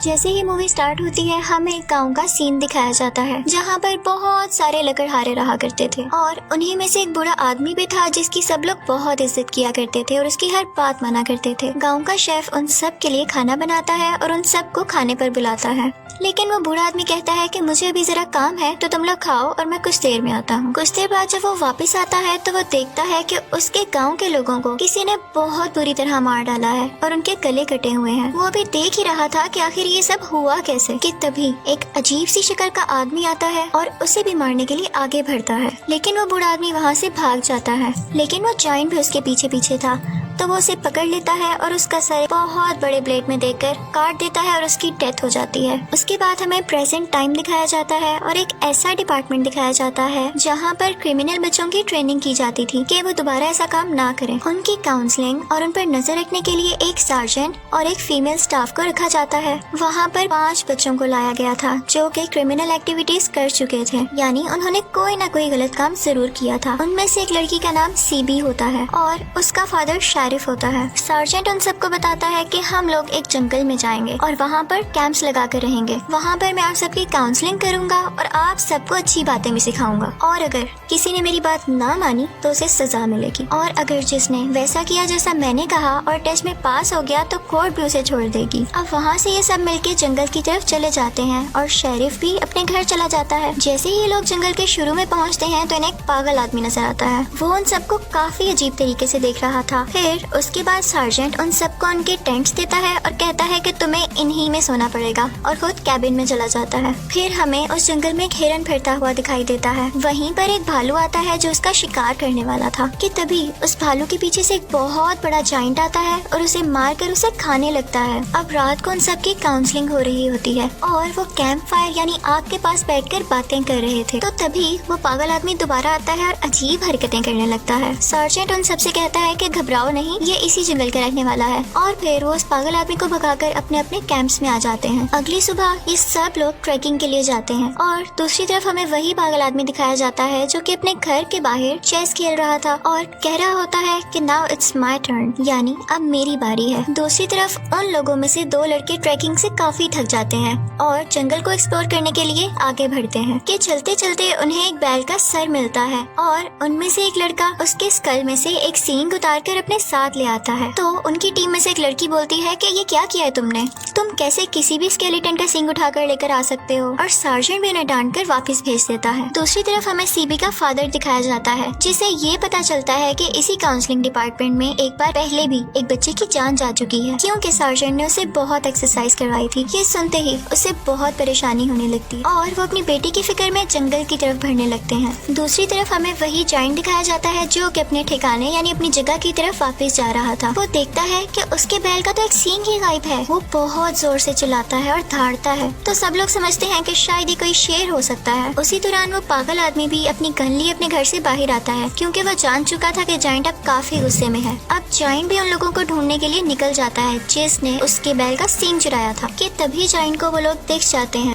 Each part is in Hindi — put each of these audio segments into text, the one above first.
जैसे ही मूवी स्टार्ट होती है हमें एक गाँव का सीन दिखाया जाता है जहाँ पर बहुत सारे लकड़हारे रहा करते थे और उन्हीं में से एक बूढ़ा आदमी भी था जिसकी सब लोग बहुत इज्जत किया करते थे और उसकी हर बात माना करते थे। गाँव का शेफ उन सब के लिए खाना बनाता है और उन सबको खाने पर बुलाता है, लेकिन वो बूढ़ा आदमी कहता है कि मुझे अभी जरा काम है तो तुम लोग खाओ और मैं कुछ देर में आता हूँ। कुछ देर बाद जब वो वापस आता है तो वो देखता है कि उसके गांव के लोगों को किसी ने बहुत बुरी तरह मार डाला है और उनके गले कटे हुए हैं। वो अभी देख ही रहा था कि आखिर ये सब हुआ कैसे कि तभी एक अजीब सी शक्ल का आदमी आता है और उसे भी मारने के लिए आगे बढ़ता है, लेकिन वो बूढ़ा आदमी वहाँ से भाग जाता है। लेकिन वो जायंट भी उसके पीछे पीछे था तो वो उसे पकड़ लेता है और उसका सर बहुत बड़े ब्लेड में देकर काट देता है और उसकी डेथ हो जाती है। उसके बाद हमें प्रेजेंट टाइम दिखाया जाता है और एक ऐसा डिपार्टमेंट दिखाया जाता है जहाँ पर क्रिमिनल बच्चों की ट्रेनिंग की जाती थी कि वो दोबारा ऐसा काम ना करें। उनकी काउंसलिंग और उन पर नजर रखने के लिए एक सार्जेंट और एक फीमेल स्टाफ को रखा जाता है। वहाँ पर 5 बच्चों को लाया गया था जो कि क्रिमिनल एक्टिविटीज कर चुके थे, यानी उन्होंने कोई ना कोई गलत काम जरूर किया था। उनमें से एक लड़की का नाम सीबी होता है और उसका फादर शेरिफ होता है। सार्जेंट उन सबको बताता है कि हम लोग एक जंगल में जाएंगे और वहाँ पर कैंप्स लगा कर रहेंगे। वहाँ पर मैं आप सबकी काउंसलिंग करूँगा और आप सबको अच्छी बातें भी सिखाऊंगा और अगर किसी ने मेरी बात ना मानी तो उसे सजा मिलेगी और अगर जिसने वैसा किया जैसा मैंने कहा और टेस्ट में पास हो गया तो कोर्ट भी उसे छोड़ देगी। अब वहाँ से ये सब मिलके जंगल की तरफ चले जाते हैं और शेरिफ भी अपने घर चला जाता है। जैसे ही ये लोग जंगल के शुरू में पहुँचते हैं तो इन्हें एक पागल आदमी नजर आता है। वो उन सबको काफी अजीब तरीके से देख रहा था। फिर उसके बाद सार्जेंट उन सबको उनके टेंट्स देता है और कहता है कि तुम्हें इन्हीं में सोना पड़ेगा और खुद कैबिन में चला जाता है। फिर हमें उस जंगल में एक हिरन फिरता हुआ दिखाई देता है। वहीं पर एक भालू आता है जो उसका शिकार करने वाला था कि तभी उस भालू के पीछे से एक बहुत बड़ा जाइंट आता है और उसे मार कर उसे खाने लगता है। अब रात को उन सबकी काउंसलिंग हो रही होती है और वो कैंप फायर यानी आग के पास बैठकर बातें कर रहे थे तो तभी वो पागल आदमी दोबारा आता है और अजीब हरकतें करने लगता है। सार्जेंट उन सबसे कहता है कि घबराओ नहीं, ये इसी जंगल के रहने वाला है और फिर वो उस पागल आदमी को भगाकर अपने अपने कैंप्स में आ जाते हैं। अगली सुबह ये सब लोग ट्रैकिंग के लिए जाते हैं और दूसरी तरफ हमें वही पागल आदमी दिखाया जाता है जो कि अपने घर के बाहर चेस खेल रहा था और कह रहा होता है कि नाउ इट्स माय टर्न, यानी अब मेरी बारी है। दूसरी तरफ उन लोगों में से 2 लड़के ट्रैकिंग से काफी थक जाते हैं और जंगल को एक्सप्लोर करने के लिए आगे बढ़ते हैं कि चलते चलते उन्हें एक बैल का सर मिलता है और उनमें से एक लड़का उसके स्कल में से एक सींग उतार कर अपने साथ ले आता है। तो उनकी टीम में से एक लड़की बोलती है कि ये क्या किया है तुमने, तुम कैसे किसी भी स्केलेटन का सींग उठाकर लेकर आ सकते हो, और सार्जेंट भी उन्हें डांट कर वापस भेज देता है। दूसरी तरफ हमें सीबी का फादर दिखाया जाता है जिसे ये पता चलता है कि इसी काउंसलिंग डिपार्टमेंट में एक बार पहले भी एक बच्चे की जान जा चुकी है क्योंकि सार्जेंट ने उसे बहुत एक्सरसाइज करवाई थी। ये सुनते ही उसे बहुत परेशानी होने लगती और वो अपनी बेटी की फिक्र में जंगल की तरफ बढ़ने लगते हैं। दूसरी तरफ हमें वही जाइंट दिखाया जाता है जो कि अपने ठिकाने यानी अपनी जगह की तरफ वापस जा रहा था। वो देखता है कि उसके बैल का तो एक सींग ही गायब है। वो बहुत जोर से चिल्लाता है और धाड़ता है तो सब लोग समझते हैं कि शायद ये कोई शेर हो सकता है। उसी दौरान वो पागल आदमी भी अपनी गन लिए अपने घर से बाहर आता है क्योंकि वो जान चुका था कि जाइंट अब काफी गुस्से में है। अब जाइंट भी उन लोगों को ढूंढने के लिए निकल जाता है जिसने उसके बैल का सींग चुराया था कि तभी जाइंट को वो लोग देख जाते हैं।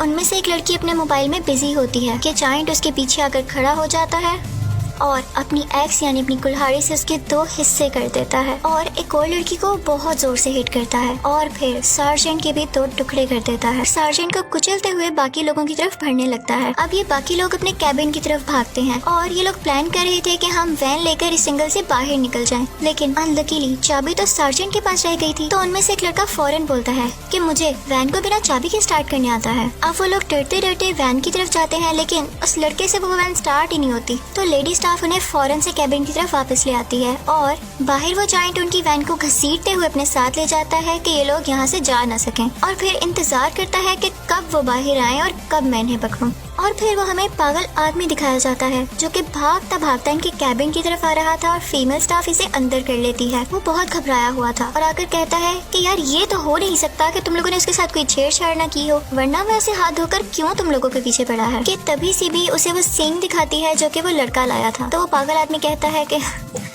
उनमें से एक लड़की अपने मोबाइल में बिजी होती है कि जाइंट उसके पीछे आकर खड़ा हो जाता है और अपनी एक्स यानी अपनी कुल्हाड़ी से उसके 2 हिस्से कर देता है और एक और लड़की को बहुत जोर से हिट करता है और फिर सार्जेंट के भी 2 टुकड़े कर देता है। सार्जेंट को कुचलते हुए बाकी लोगों की तरफ बढ़ने लगता है। अब ये बाकी लोग अपने कैबिन की तरफ भागते हैं और ये लोग प्लान कर रहे थे कि हम वैन लेकर इस जंगल से बाहर निकल जाएं, लेकिन अनलकीली चाबी तो सार्जेंट के पास रह गई थी। तो उनमें से एक लड़का फौरन बोलता है कि मुझे वैन को बिना चाबी के स्टार्ट करने आता है। अब वो लोग डरते डरते वैन की तरफ जाते हैं लेकिन उस लड़के से वो वैन स्टार्ट ही नहीं होती। तो लेडी स्टाफ उन्हें फौरन से कैबिन की तरफ वापस ले आती है और बाहर वो जाइंट उनकी वैन को घसीटते हुए अपने साथ ले जाता है कि ये लोग यहाँ से जा न सकें और फिर इंतजार करता है कि कब वो बाहर आए और कब मैं इन्हें पकड़ूं। और फिर वो हमें पागल आदमी दिखाया जाता है जो कि भागता भागता इनके कैबिन की तरफ आ रहा था और फीमेल स्टाफ इसे अंदर कर लेती है। वो बहुत घबराया हुआ था और आकर कहता है कि यार ये तो हो नहीं सकता कि तुम लोगों ने उसके साथ कोई छेड़छाड़ ना की हो, वरना मैं उसे हाथ धोकर क्यों तुम लोगों के पीछे पड़ा है। कि तभी सीबी उसे वो सींग दिखाती है जो कि वो लड़का लाया था। तो वो पागल आदमी कहता है कि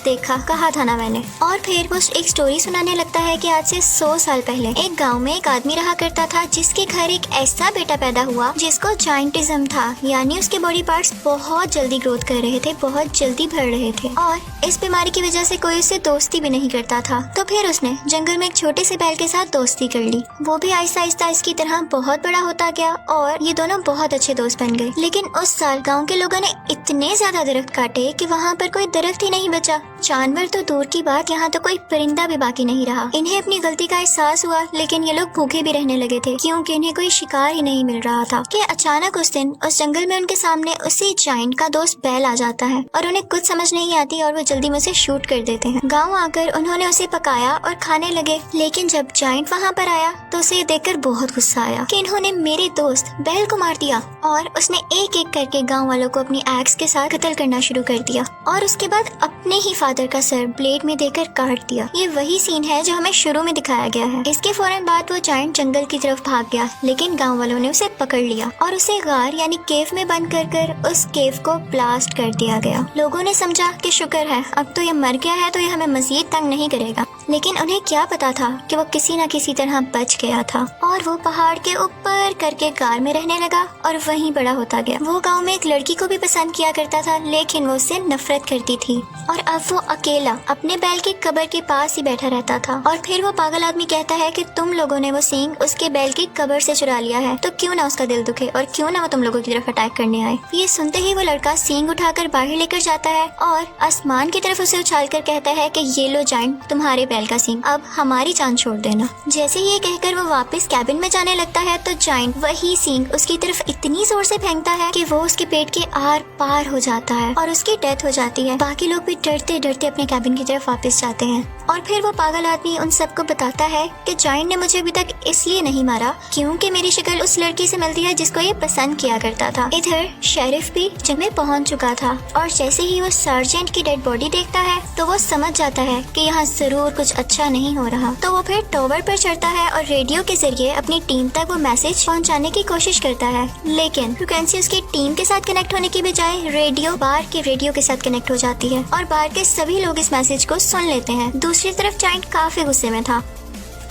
देखा, कहा था ना मैंने। और फिर वो एक स्टोरी सुनाने लगता है कि आज से 100 साल पहले एक गांव में एक आदमी रहा करता था जिसके घर एक ऐसा बेटा पैदा हुआ जिसको जाइंटिज्म था था, यानी उसके बॉडी पार्ट्स बहुत जल्दी ग्रोथ कर रहे थे, बहुत जल्दी बढ़ रहे थे और इस बीमारी की वजह से कोई उससे दोस्ती भी नहीं करता था। तो फिर उसने जंगल में एक छोटे से बैल के साथ दोस्ती कर ली। वो भी आहिस्ता आहिस्ता इसकी तरह बहुत बड़ा होता गया और ये दोनों बहुत अच्छे दोस्त बन गए। लेकिन उस साल गांव के लोगों ने इतने ज्यादा दरख्त काटे कि वहाँ पर कोई दरख्त ही नहीं बचा। जानवर तो दूर की बात, यहाँ तो कोई परिंदा भी बाकी नहीं रहा। इन्हें अपनी गलती का एहसास हुआ, लेकिन ये लोग भूखे भी रहने लगे थे क्योंकि इन्हें कोई शिकार ही नहीं मिल रहा था कि अचानक उस दिन उस जंगल में उनके सामने उसी जायंट का दोस्त बैल आ जाता है और उन्हें कुछ समझ नहीं आती और वो जल्दी में उसे शूट कर देते हैं। गाँव आकर उन्होंने उसे पकाया और खाने लगे, लेकिन जब जायंट वहाँ पर आया तो उसे देखकर बहुत गुस्सा आया कि इन्होंने मेरे दोस्त बैल को मार दिया और उसने एक एक करके गाँव वालों को अपनी एक्स के साथ कत्ल करना शुरू कर दिया और उसके बाद अपने ही फादर का सर ब्लेड में देकर काट दिया। ये वही सीन है जो हमें शुरू में दिखाया गया है। इसके फौरन बाद वो जायंट जंगल की तरफ भाग गया, लेकिन गांव वालों ने उसे पकड़ लिया और उसे गार यानी केव में बंद कर उस केव को ब्लास्ट कर दिया गया। लोगों ने समझा कि शुक्र है अब तो ये मर गया है, तो ये हमें मजीद तंग नहीं करेगा। लेकिन उन्हें क्या पता था कि वो किसी न किसी तरह बच गया था और वो पहाड़ के ऊपर करके गार में रहने लगा और वहीं बड़ा होता गया। वो गांव में एक लड़की को भी पसंद किया करता था, लेकिन वो उससे नफरत करती थी और अब वो अकेला अपने बैल की कब्र के पास ही बैठा रहता था। और फिर वो पागल आदमी कहता है कि तुम लोगों ने वो सींग उसके बैल की कब्र से चुरा लिया है, तो क्यों ना उसका दिल दुखे और क्यों ना वो तुम लोगों की तरफ अटैक करने आए। ये सुनते ही वो लड़का सींग उठाकर बाहर लेकर जाता है और आसमान की तरफ उसे उछालकर कहता है कि ये लो जायंट, तुम्हारे बैल का सींग, अब हमारी जान छोड़ देना। जैसे ही ये कहकर वो वापस कैबिन में जाने लगता है तो जायंट वही सींग उसकी तरफ इतनी जोर से फेंकता है कि वो उसके पेट के आर पार हो जाता है और उसकी डेथ हो जाती है। बाकी लोग भी डरते डरते अपने कैबिन की तरफ वापस जाते हैं और फिर वो पागल आदमी उन सबको बताता है कि जायंट ने मुझे अभी तक इसलिए नहीं मारा क्योंकि मेरी शक्ल उस लड़की से मिलती है जिसको ये पसंद किया करता था। इधर शेरिफ भी जंगल में पहुंच चुका था और जैसे ही वो सार्जेंट की डेड बॉडी देखता है तो वो समझ जाता है कि यहाँ जरूर कुछ अच्छा नहीं हो रहा। तो वो फिर टावर पर चढ़ता है और रेडियो के जरिए अपनी टीम तक वो मैसेज पहुंचाने की कोशिश करता है, लेकिन फ्रीक्वेंसी उसकी टीम के साथ कनेक्ट होने की बजाय रेडियो बार के रेडियो के साथ कनेक्ट हो जाती है और बार के सभी लोग इस मैसेज को सुन लेते हैं। दूसरी तरफ जायंट काफी गुस्से में था।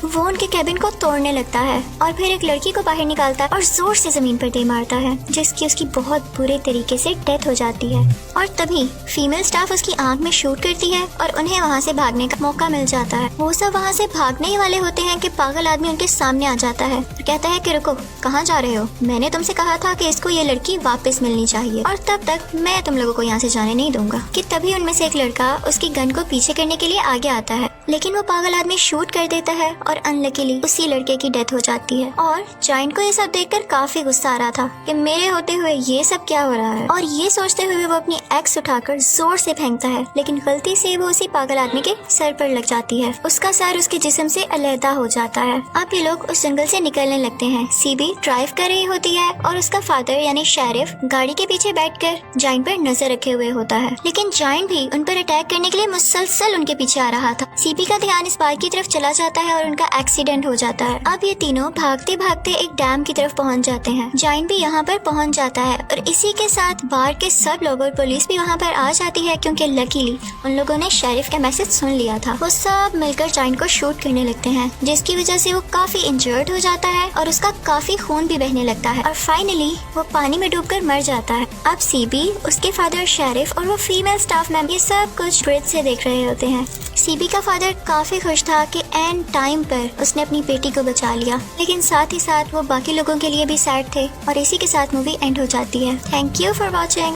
वो उनके कैबिन को तोड़ने लगता है और फिर एक लड़की को बाहर निकालता है और जोर से जमीन पर दे मारता है, जिसकी उसकी बहुत बुरे तरीके से डेथ हो जाती है। और तभी फीमेल स्टाफ उसकी आंख में शूट करती है और उन्हें वहाँ से भागने का मौका मिल जाता है। वो सब वहाँ से भागने ही वाले होते हैं कि पागल आदमी उनके सामने आ जाता है और कहता है कि रुको, कहाँ जा रहे हो? मैंने तुमसे कहा था कि इसको ये लड़की वापस मिलनी चाहिए और तब तक मैं तुम लोगों को यहाँ से जाने नहीं दूंगा। कि तभी उनमें से एक लड़का उसकी गन को पीछे करने के लिए आगे आता है, लेकिन वो पागल आदमी शूट कर देता है और अनलकीली उसी लड़के की डेथ हो जाती है। और जायंट को ये सब देखकर काफी गुस्सा आ रहा था कि मेरे होते हुए ये सब क्या हो रहा है, और ये सोचते हुए वो अपनी एक्स उठाकर जोर से फेंकता है, लेकिन गलती से वो उसी पागल आदमी के सर पर लग जाती है। उसका सर उसके जिस्म से अलहदा हो जाता है। अब ये लोग उस जंगल से निकलने लगते हैं। सीबी ड्राइव कर रही होती है और उसका फादर यानी शेरिफ गाड़ी के पीछे बैठकर जायंट पर नजर रखे हुए होता है, लेकिन जायंट भी उन पर अटैक करने के लिए मुसलसल उनके पीछे आ रहा था। सीबी का ध्यान इस बार की तरफ चला जाता है और उनका एक्सीडेंट हो जाता है। अब ये तीनों भागते भागते एक डैम की तरफ पहुंच जाते हैं। जायंट भी यहाँ पर पहुंच जाता है और इसी के साथ बार के सब लोग और पुलिस भी वहाँ पर आ जाती है, क्योंकि लकीली उन लोगों ने शेरिफ का मैसेज सुन लिया था। वो सब मिलकर जायंट को शूट करने लगते हैं, जिसकी वजह से वो काफी इंजर्ड हो जाता है और उसका काफी खून भी बहने लगता है और फाइनली वो पानी में डूबकर मर जाता है। अब सीबी, उसके फादर शेरिफ और वो फीमेल स्टाफ मेंबर ये सब कुछ ब्रिज से देख रहे होते हैं। सीबी का फादर काफी खुश था कि एंड टाइम पर उसने अपनी बेटी को बचा लिया, लेकिन साथ ही साथ वो बाकी लोगों के लिए भी सैड थे और इसी के साथ मूवी एंड हो जाती है। Thank you for watching.